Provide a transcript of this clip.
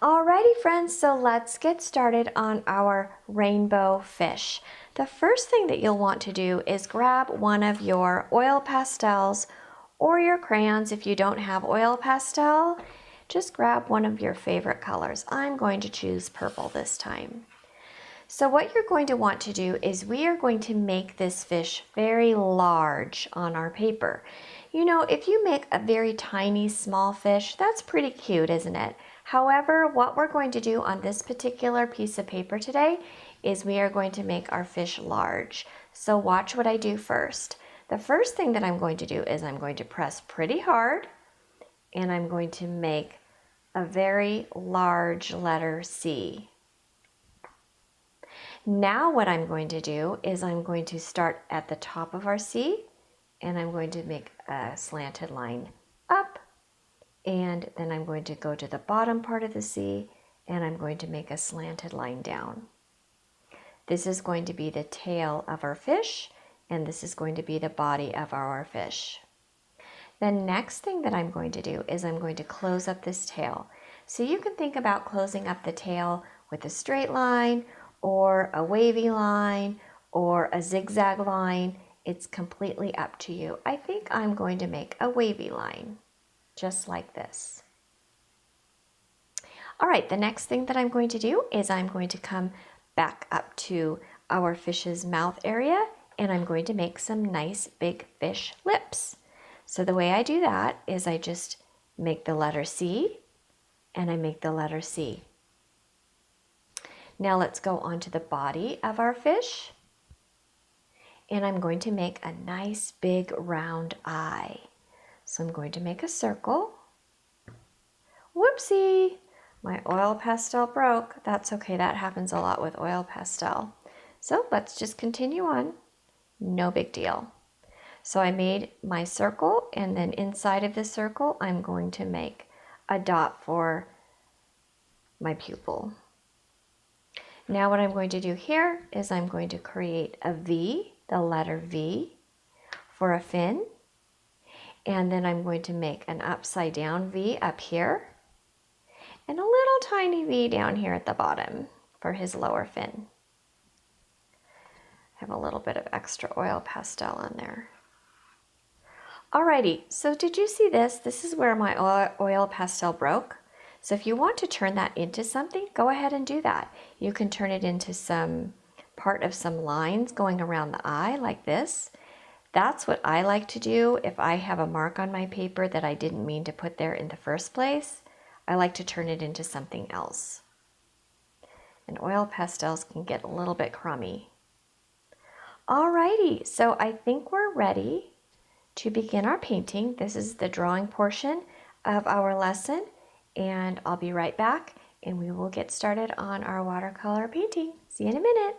Alrighty friends, so let's get started on our rainbow fish. The first thing that you'll want to do is grab one of your oil pastels or your crayons. If you don't have oil pastel, just grab one of your favorite colors. I'm going to choose purple this time. So what you're going to want to do is we are going to make this fish very large on our paper. You know, if you make a very tiny small fish, that's pretty cute, isn't it? However, what we're going to do on this particular piece of paper today is we are going to make our fish large. So watch what I do first. The first thing that I'm going to do is I'm going to press pretty hard and I'm going to make a very large letter C. Now what I'm going to do is I'm going to start at the top of our C and I'm going to make a slanted line up, and then I'm going to go to the bottom part of the C and I'm going to make a slanted line down. This is going to be the tail of our fish and this is going to be the body of our fish. The next thing that I'm going to do is I'm going to close up this tail. So you can think about closing up the tail with a straight line or a wavy line or a zigzag line. It's completely up to you. I think I'm going to make a wavy line, just like this. All right, the next thing that I'm going to do is I'm going to come back up to our fish's mouth area and I'm going to make some nice big fish lips. So the way I do that is I just make the letter C and I make the letter C. Now let's go on to the body of our fish. And I'm going to make a nice big round eye. So I'm going to make a circle. Whoopsie! My oil pastel broke. That's okay, that happens a lot with oil pastel. So let's just continue on. No big deal. So I made my circle and then inside of the circle I'm going to make a dot for my pupil. Now what I'm going to do here is I'm going to create a V, the letter V, for a fin. And then I'm going to make an upside down V up here. And a little tiny V down here at the bottom for his lower fin. I have a little bit of extra oil pastel on there. Alrighty, so did you see this? This is where my oil pastel broke. So if you want to turn that into something, go ahead and do that. You can turn it into some part of some lines going around the eye like this. That's what I like to do if I have a mark on my paper that I didn't mean to put there in the first place. I like to turn it into something else. And oil pastels can get a little bit crummy. Alrighty, so I think we're ready to begin our painting. This is the drawing portion of our lesson. And I'll be right back and we will get started on our watercolor painting. See you in a minute.